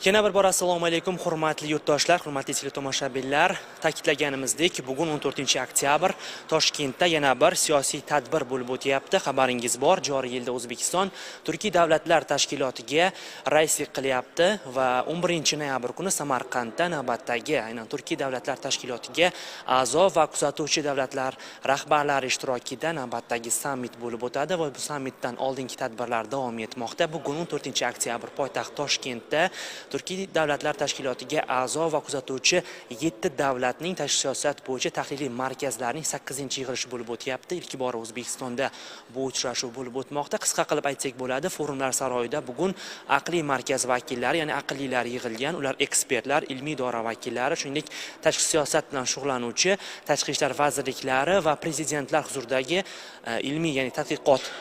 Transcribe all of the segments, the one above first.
Yana bir bor assalomu alaykum hurmatli yurtdoshlar, hurmatli teletomoshabinlar. Ta'kidlaganimizdek, bugun 14-oktyabr Toshkentda yana bir siyosiy tadbir bo'lib o'tyapti. Xabaringiz bor, joriy yilda O'zbekiston Turkiy davlatlar tashkilotiga raislik qilyapti va 11-noyabr kuni Samarqandda navbatdagi, aynan Turkiy davlatlar tashkilotiga a'zo va kuzatuvchi davlatlar rahbarlari ishtirokida navbatdagi sammit bo'lib o'tadi va bu sammitdan oldingi tadbirlar davom etmoqda. Bugun 14-oktyabr poytaxt Toshkentda Turkiy davlatlar tashkilotiga a'zo va kuzatuvchi 7 davlatning tashqi siyosat bo'yicha tahliliy markazlarining 8-chi yig'ilishi bo'lib o'tyapti. Ilk bor O'zbekistonda bu uchrashuv bo'lib o'tmoqda. Qisqa qilib aytsak bo'ladi, forumlar saroyida bugun aqliy markaz vakillari, ya'ni aqllilar yig'ilgan. Ular ekspertlar, ilmiy idora vakillari, shuningdek tashqi siyosat bilan shug'ullanuvchi tashqi ishlar vazirliklari va prezidentlar huzuridagi ilmiy, ya'ni tadqiqot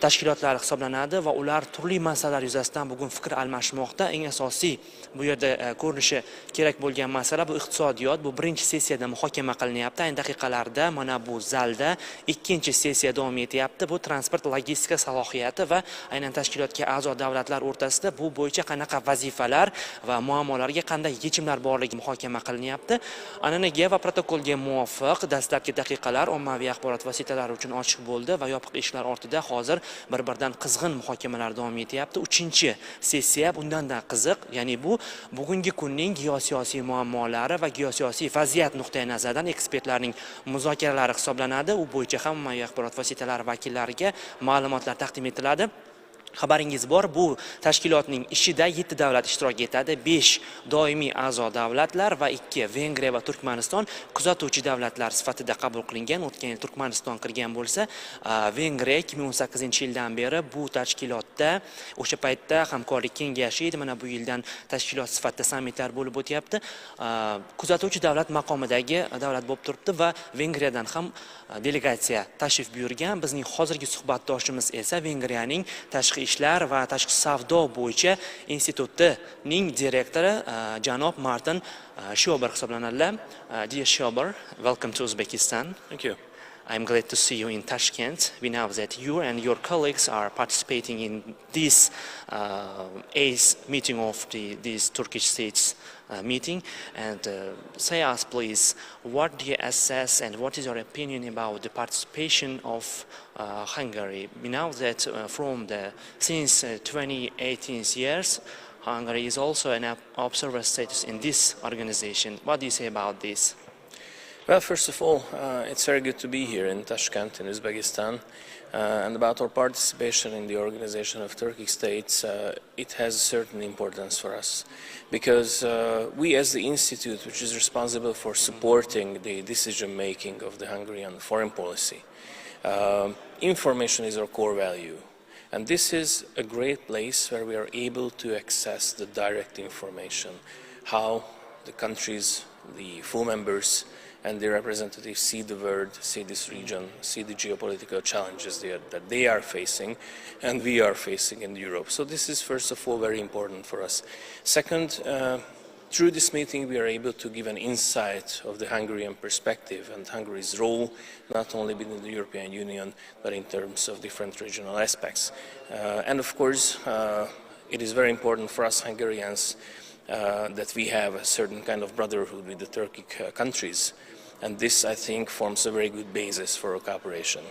tashkilotlari hisoblanadi va ular turli masalalar yuzasidan bugun fikr almashmoqda. Eng asosiy bu yerda ko'rinishi kerak bo'lgan masala bu iqtisodiyot. Bu birinchi sessiyada muhokama qilinyapti. Ayni daqiqalarda mana bu zalda ikkinchi sessiya davom etyapti. Bu transport logistika salohiyati va aynan tashkilotga a'zo davlatlar o'rtasida bu bo'yicha qanaqa vazifalar va muammolarga qanday yechimlar borligi muhokama qilinyapti. An'anaga va protokolga muvofiq dastlabki daqiqalar ommaviy axborot vositalari uchun ochiq bo'ldi va yopiq eshiklar ortida hozir bir-biridan qizg'in muhokamalar davom etyapti. 3-sessiya bundan-da qiziq, ya'ni bu bugungi kunning geosiyosiy muammolari va geosiyosiy vaziyat nuqtai nazaridan ekspertlarning muzokaralari hisoblanadi. U bo'yicha ham ommaviy axborot vositalari vakillariga ma'lumotlar taqdim etiladi. Xabaringiz bor, bu tashkilotning ishida 7 davlat ishtirok etadi. 5 doimiy a'zo davlatlar va 2 Vengriya va Turkmaniston kuzatuvchi davlatlar sifatida qabul qilingan. O'tgan yil Turkmaniston kirgan bo'lsa, Vengriya 2018-yildan beri bu tashkilotda o'sha paytda hamkorlik kengashi edi. Mana bu yildan tashkilot sifatida sammitlar bo'lib o'tyapti. Kuzatuvchi davlat maqomidagi davlat bo'lib turibdi va Vengriyadan ham delegatsiya tashrif buyurgan. Bizning hozirgi suhbatdoshimiz esa Vengriyaning tashqi ishlar va tashqi savdo bo'yicha institutining direktori janob Martin Shober hisoblanadilar. Dear Shober, welcome to Uzbekistan. Thank you. I'm glad to see you in Tashkent. We know that you and your colleagues are participating in this 8th meeting of these Turkish states meeting. And say us please, what do you assess and what is your opinion about the participation of Hungary? We know that since 2018 years, Hungary is also an observer status in this organization. What do you say about this? Well, first of all, it's very good to be here in Tashkent, in Uzbekistan. And about our participation in the organization of Turkic states, it has a certain importance for us. Because we as the institute, which is responsible for supporting the decision-making of the Hungarian foreign policy, information is our core value. And this is a great place where we are able to access the direct information, how the countries, the full members, and the representatives see the world, see this region, see the geopolitical challenges that they are facing and we are facing in Europe. So this is first of all very important for us. Second, through this meeting we are able to give an insight of the Hungarian perspective and Hungary's role, not only within the European Union, but in terms of different regional aspects. And of course, it is very important for us Hungarians that we have a certain kind of brotherhood with the Turkic countries. And this, I think, forms a very good basis for our cooperation.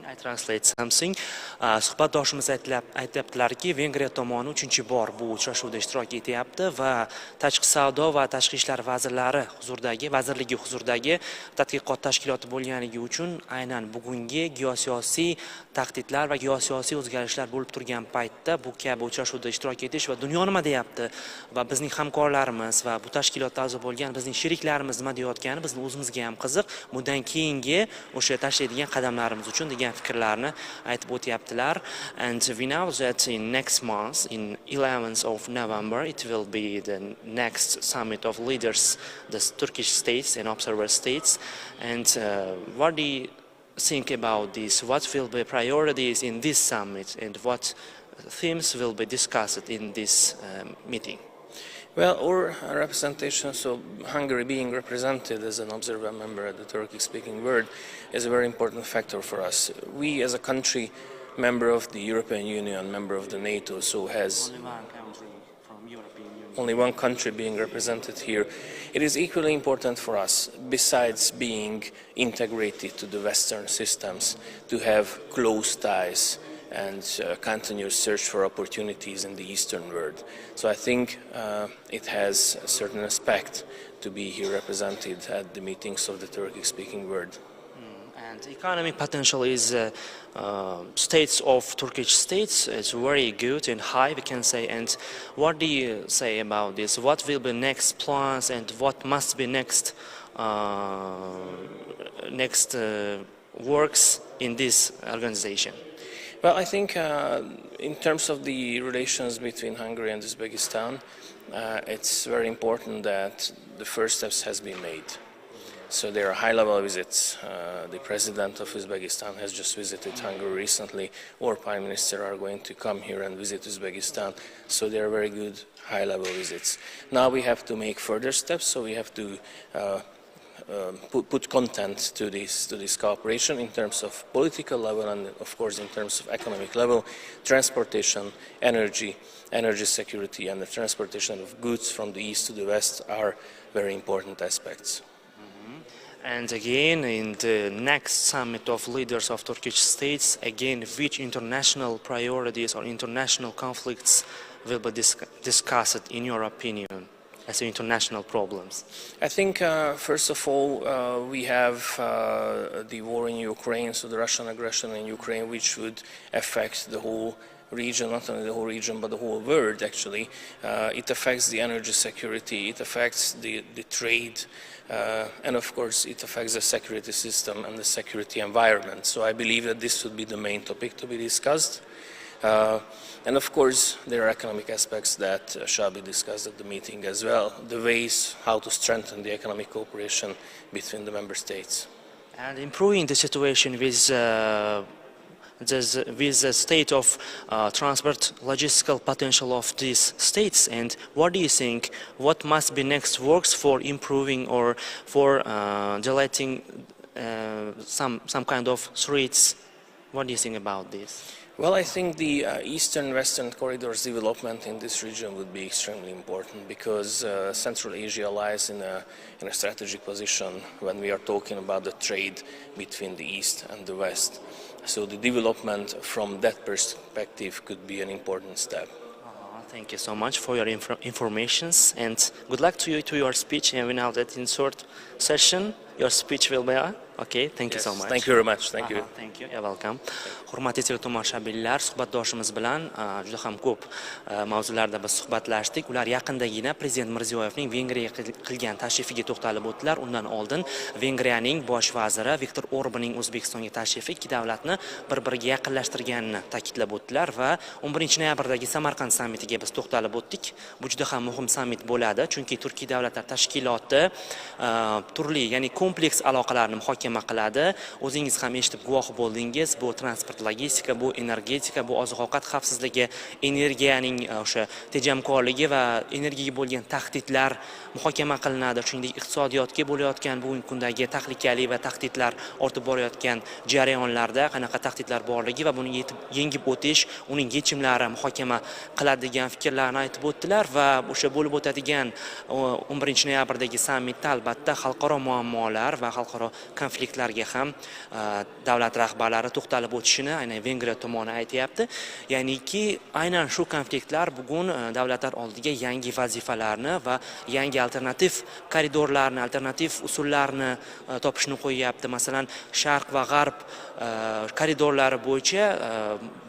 I translate something. Suhbatdoshimiz aytyaptilarki, Vengriya tomoni 3-bor bu uchrashuvda ishtirok etyapti va tashqi savdo va tashqi ishlar vazirligi huzuridagi tadqiqot tashkiloti bo'lganligi uchun aynan bugungi geosiyosiy tahdidlar va geosiyosiy o'zgarishlar bo'lib turgan paytda bu kabi uchrashuvda ishtirok etish va dunyo nima deyapti va bizning hamkorlarimiz va bu tashkilotda a'zo bo'lgan bizning sheriklarimiz nima deyotgani bizni o'zimizga ham qiziq. Bundan keyingi o'sha tashlaydigan qadamlarimiz uchun degan fikrlarni aytib o'tyaptilar. And we know that in next month, in 11th of November, it will be the next summit of leaders, the Turkish states and observer states. And what do you think about this? What will be priorities in this summit and what themes will be discussed in this meeting? Well, our representation, so Hungary being represented as an observer member at the Turkic-speaking world, is a very important factor for us. We, as a country, member of the European Union, member of the NATO, so has... Only one country from European Union. only one country being represented here, it is equally important for us, besides being integrated to the Western systems, to have close ties and continuous search for opportunities in the Eastern world. So I think it has a certain respect to be here represented at the meetings of the Turkic-speaking world. And economic potential is states of Turkish states is very good and high, we can say. And what do you say about this? What will be next plans and what must be next works in this organization? Well, I think in terms of the relations between Hungary and Uzbekistan, it's very important that the first steps has been made. So there are high-level visits. The president of Uzbekistan has just visited Hungary recently, or prime minister are going to come here and visit Uzbekistan. So they are very good high-level visits. Now we have to make further steps, so we have to put content to this cooperation in terms of political level and of course in terms of economic level. Transportation, energy security and the transportation of goods from the east to the west are very important aspects. And again, in the next summit of leaders of Turkish states, again, which international priorities or international conflicts will be discussed in your opinion as international problems? I think first of all we have the war in Ukraine, so the Russian aggression in Ukraine, which would affect the whole region, not only the whole region but the whole world actually. It affects the energy security, it affects the trade, and of course it affects the security system and the security environment. So I believe that this would be the main topic to be discussed. And of course there are economic aspects that shall be discussed at the meeting as well, the ways how to strengthen the economic cooperation between the member states. And improving the situation with the state of transport logistical potential of these states, and what do you think, what must be next works for improving or for deleting some kind of threats? What do you think about this? Well, I think the eastern-western corridors development in this region would be extremely important because Central Asia lies in a strategic position when we are talking about the trade between the east and the west. So the development from that perspective could be an important step. Thank you so much for your informations and good luck to you to your speech. And we know that in short session your speech will be okay. Thank you so much. Thank you very much. Thank you. Thank you. You're welcome. Hurmatli teletomoshabinlar, suhbatdoshimiz bilan juda ham ko'p mavzularda biz suhbatlashdik. Ular yaqindagina Prezident Mirziyoyevning Vengriyaga qilgan tashrifiga to'xtalib o'tdilar. Undan oldin Vengriyaning bosh vaziri Viktor Orbanning O'zbekistonga tashrifi ikki davlatni bir-biriga yaqinlashtirganini ta'kidlab o'tdilar va 11 noyabrdagi Samarqand sammitiga biz to'xtalib o'tdik. Bu juda ham muhim sammit bo'ladi, chunki Turkiy davlatlar tashkiloti turli, ya'ni kompleks aloqalarni muhokama qiladi. O'zingiz ham eshitib guvoh bo'ldingiz. Bu transport logistika, bu energetika, bu oziq-ovqat xavfsizligi, energiyaning o'sha tejamkorligi va energiyaga bo'lgan tahdidlar muhokama qilinadi. Shuningdek, iqtisodiyotga bo'layotgan bugungi kundagi tahlikali va tahdidlar ortib borayotgan jarayonlarda qanaqa tahdidlar borligi va buni yengib o'tish, uning yechimlari muhokama qiladigan fikrlarni aytib o'tdilar va o'sha bo'lib o'tadigan 11 noyabrdagi sammitda albatta xalqaro muammolar va xalqaro konfliktlarga ham davlat rahbarlari to'xtalib o'tishini aynan Vengriya tomoni aytyapti. Ya'niki aynan shu konfliktlar bugun davlatlar oldiga yangi vazifalarni va yangi alternativ koridorlarni, alternativ usullarni topishni qo'yyapti. Masalan, sharq va g'arb koridorlari bo'yicha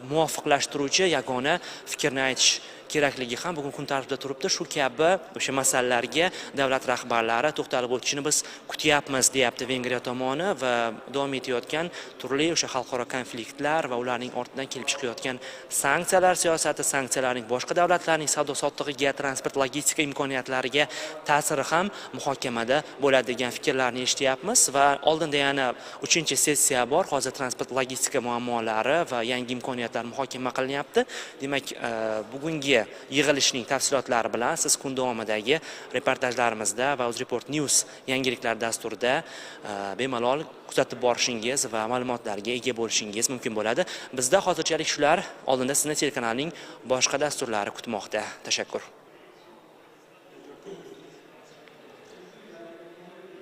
muvofiqlashtiruvchi yagona fikrni aytish kerakligi ham bugun kun tartibida turibdi. Shu kabi o'sha masalalarga davlat rahbarlari to'xtalib o'tishini biz kutyapmiz, deyapti Vengriya tomoni va davom etayotgan turli o'sha xalqaro konfliktlar va ularning ortidan kelib chiqayotgan sanksiyalar siyosati, sanksiyalarning boshqa davlatlarning savdo-sotiqiga, transport logistika imkoniyatlariga ta'siri ham muhokamada bo'ladi degan fikrlarni eshityapmiz va oldinda yana 3-sessiya bor. Hozir transport logistika muammolari va yangi imkoniyatlar muhokama qilinyapti. Demak, bugungi yig'ilishning tafsilotlari bilan siz kun davomidagi reportajlarimizda va UZREPORT News yangiliklar dasturida bemalol kuzatib borishingiz va ma'lumotlarga ega bo'lishingiz mumkin bo'ladi. Bizda hozirchalik shular. Oldinda sizni telekanalning boshqa dasturlari kutmoqda. Tashakkur.